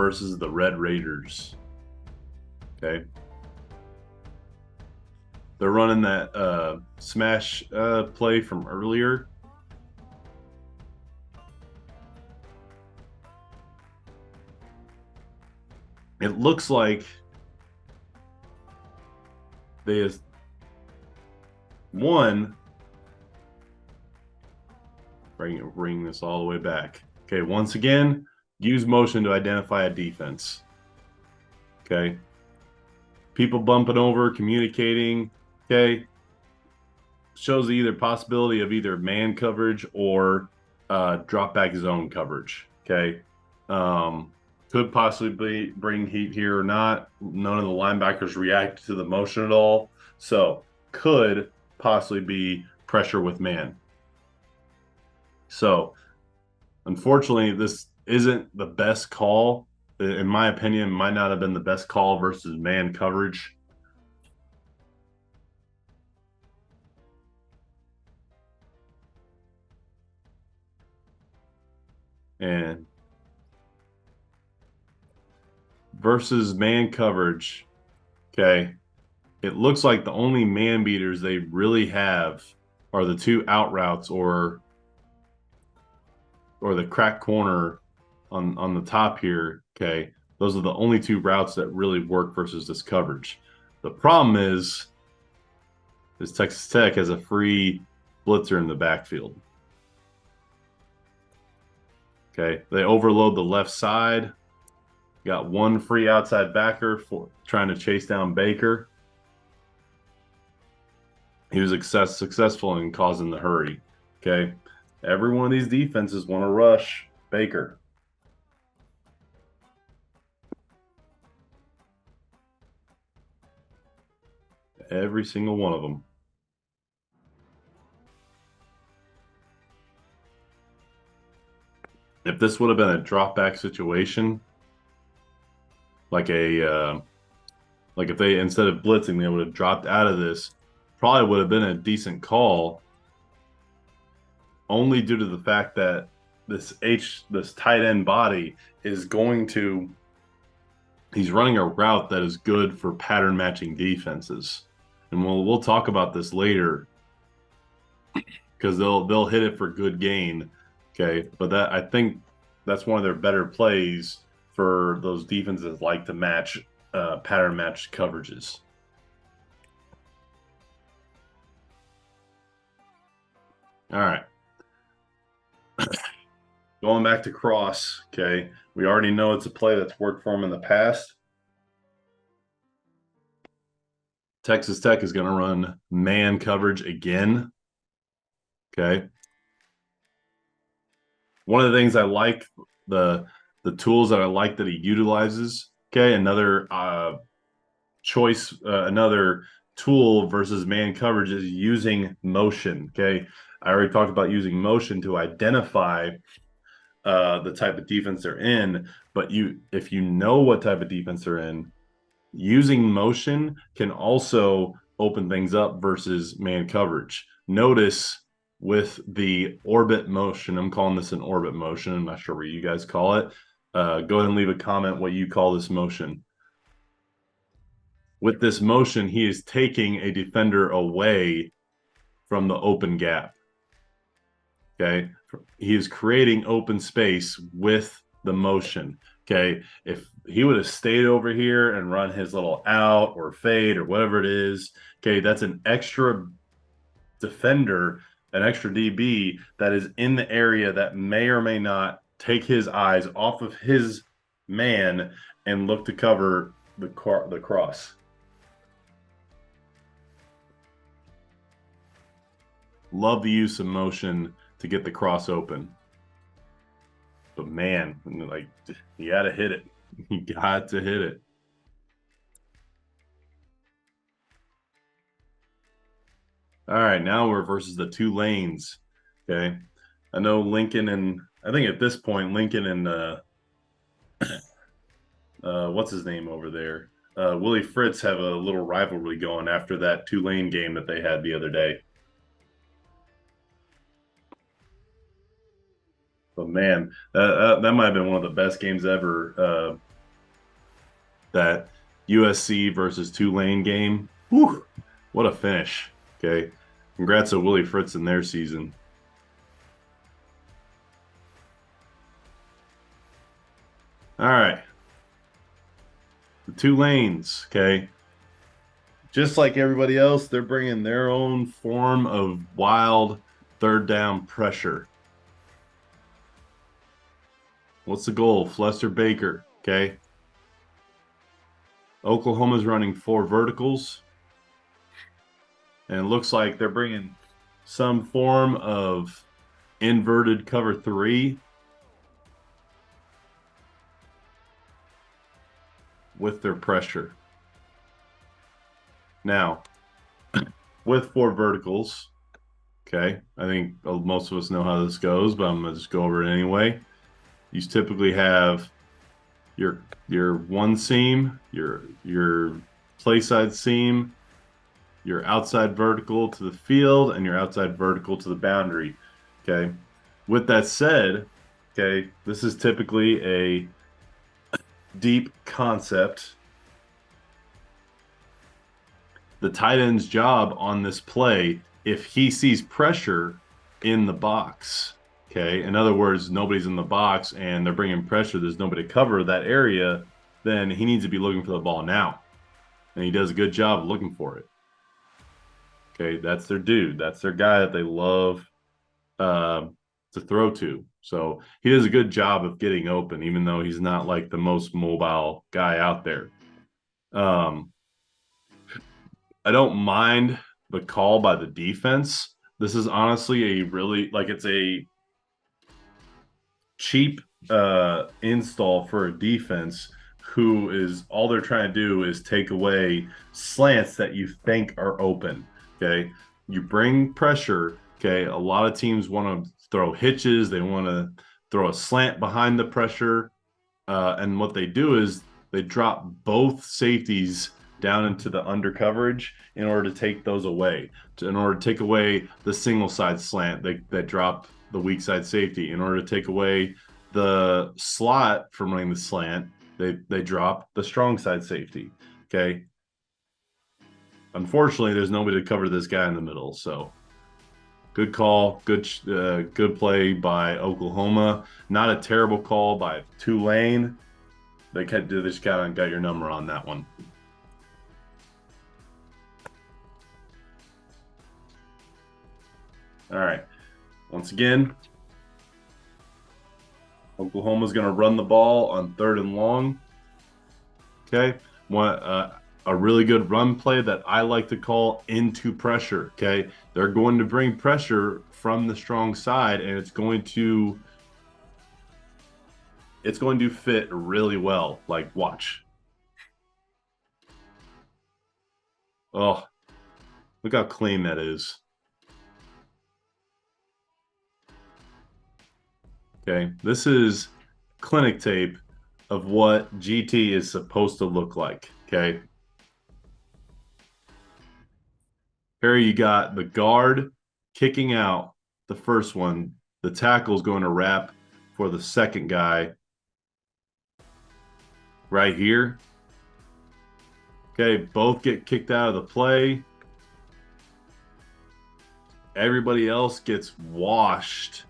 versus the Red Raiders. Okay. They're running that smash play from earlier. It looks like they has one. Bring this all the way back. Okay, once again, use motion to identify a defense. Okay. People bumping over, communicating. Okay. Shows either possibility of either man coverage or drop back zone coverage. Okay. Could possibly bring heat here or not. None of the linebackers react to the motion at all. So could possibly be pressure with man. So unfortunately, this isn't the best call. In my opinion, might not have been the best call versus man coverage. And versus man coverage, okay, it looks like the only man beaters they really have are the two out routes or the crack corner on the top here. Okay, those are the only two routes that really work versus this coverage. The problem is Texas Tech has a free blitzer in the backfield. Okay, they overload the left side. Got one free outside backer for trying to chase down Baker. He was successful in causing the hurry. Okay, every one of these defenses want to rush Baker. Every single one of them. If this would have been a drop back situation, like if they, instead of blitzing, they would have dropped out of this, probably would have been a decent call, only due to the fact that this tight end body is going to, he's running a route that is good for pattern matching defenses. And we'll talk about this later because they'll hit it for good gain. Okay, but that, I think that's one of their better plays for those defenses like to match pattern match coverages. All right. Going back to cross, okay, we already know it's a play that's worked for them in the past. Texas Tech is going to run man coverage again. Okay. One of the things I like, the tools that I like that he utilizes. Okay, another choice, another tool versus man coverage is using motion. Okay, I already talked about using motion to identify the type of defense they're in, but if you know what type of defense they're in, using motion can also open things up versus man coverage. Notice with the orbit motion, I'm calling this an orbit motion. I'm not sure what you guys call it. Go ahead and leave a comment what you call this motion. With this motion, he is taking a defender away from the open gap. Okay, he is creating open space with the motion. Okay, if he would have stayed over here and run his little out or fade or whatever it is, okay, that's an extra defender, an extra DB that is in the area that may or may not take his eyes off of his man and look to cover the cross. Love the use of motion to get the cross open. But man, like, you got to hit it. You got to hit it. All right, now we're versus the two lanes. Okay. I know Lincoln and I think at this point, Lincoln and what's his name over there? Willie Fritz have a little rivalry going after that two-lane game that they had the other day. But man, that might have been one of the best games ever that USC versus Tulane game. Whew, what a finish. Okay. Congrats to Willie Fritz in their season. All right. The Tulanes, okay. Just like everybody else, they're bringing their own form of wild third down pressure. What's the goal? Flester Baker, okay. Oklahoma's running 4 verticals. And it looks like they're bringing some form of inverted cover 3 with their pressure. Now, with 4 verticals, okay, I think most of us know how this goes, but I'm going to just go over it anyway. You typically have your one seam, your play side seam, your outside vertical to the field, and your outside vertical to the boundary. Okay. With that said, okay, this is typically a deep concept. The tight end's job on this play, if he sees pressure in the box, okay, in other words, nobody's in the box and they're bringing pressure, there's nobody to cover that area, then he needs to be looking for the ball now. And he does a good job looking for it. Okay, that's their dude. That's their guy that they love to throw to. So he does a good job of getting open, even though he's not like the most mobile guy out there. I don't mind the call by the defense. This is honestly a really, like, it's a cheap install for a defense who is, all they're trying to do is take away slants that you think are open. Okay. You bring pressure. Okay. A lot of teams want to throw hitches. They want to throw a slant behind the pressure. And what they do is they drop both safeties down into the under coverage in order to take those away. In order to take away the single side slant, they drop the weak side safety. In order to take away the slot from running the slant, they drop the strong side safety. Okay. Unfortunately, there's nobody to cover this guy in the middle. So good call, good play by Oklahoma. Not a terrible call by Tulane. They just kind of got your number on that one. All right. Once again, Oklahoma's going to run the ball on 3rd and long. Okay. A really good run play that I like to call into pressure. Okay. They're going to bring pressure from the strong side, and it's going to fit really well. Like, watch. Oh, look how clean that is. Okay, this is clinic tape of what GT is supposed to look like. Okay. Here you got the guard kicking out the first one. The tackle's going to wrap for the second guy right here. Okay, both get kicked out of the play. Everybody else gets washed.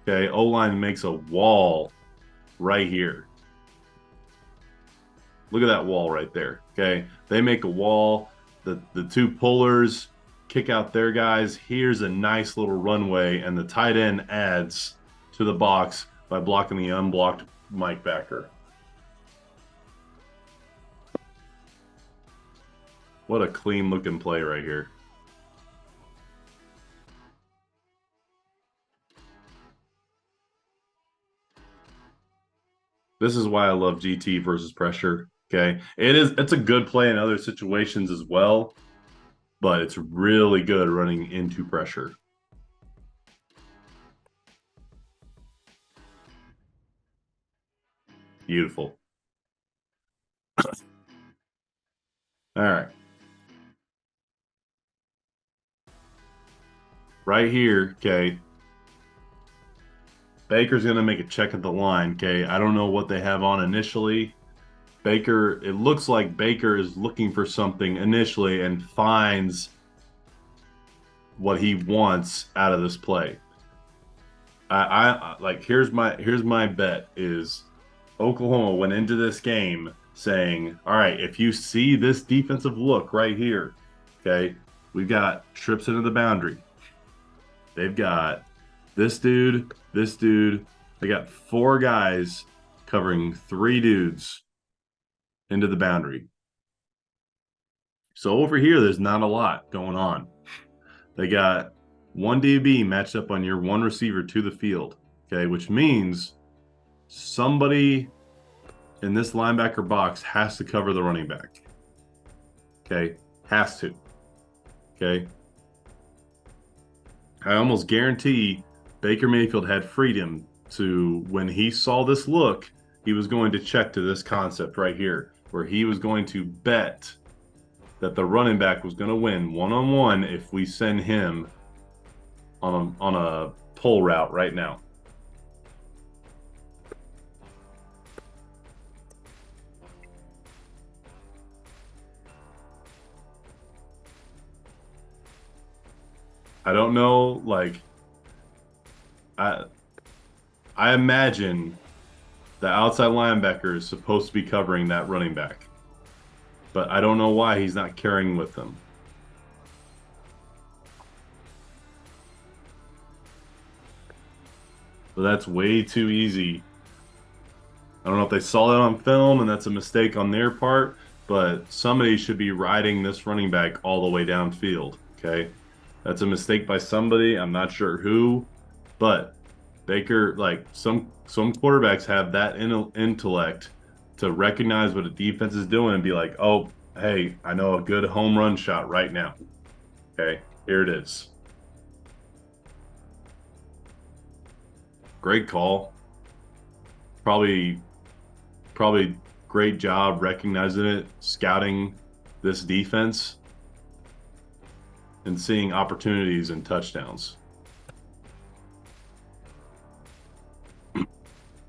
Okay, O-line makes a wall right here. Look at that wall right there. Okay, they make a wall. The 2 pullers kick out their guys. Here's a nice little runway, and the tight end adds to the box by blocking the unblocked Mike backer. What a clean looking play right here. This is why I love GT versus pressure. Okay. It's a good play in other situations as well, but it's really good running into pressure. Beautiful. All right. Right here, okay. Baker's going to make a check at the line, okay. I don't know what they have on initially. Baker, it looks like Baker is looking for something initially and finds what he wants out of this play. I like here's my bet is Oklahoma went into this game saying, all right, if you see this defensive look right here, okay, we've got trips into the boundary. They've got this dude, this dude. They got 4 guys covering 3 dudes into the boundary. So over here, there's not a lot going on. They got 1 DB matched up on your 1 receiver to the field, okay, which means somebody in this linebacker box has to cover the running back. Okay, has to. Okay. I almost guarantee Baker Mayfield had freedom to, when he saw this look, he was going to check to this concept right here, where he was going to bet that the running back was going to win one-on-one if we send him on a pull route right now. I don't know, like I imagine the outside linebacker is supposed to be covering that running back, but I don't know why he's not carrying with them. But that's way too easy. I don't know if they saw that on film and that's a mistake on their part, but somebody should be riding this running back all the way downfield, okay? That's a mistake by somebody. I'm not sure who, but Baker, like some quarterbacks have that intellect to recognize what a defense is doing and be like, oh, hey, I know a good home run shot right now. Okay, here it is. Great call. Probably great job recognizing it, scouting this defense, and seeing opportunities and touchdowns.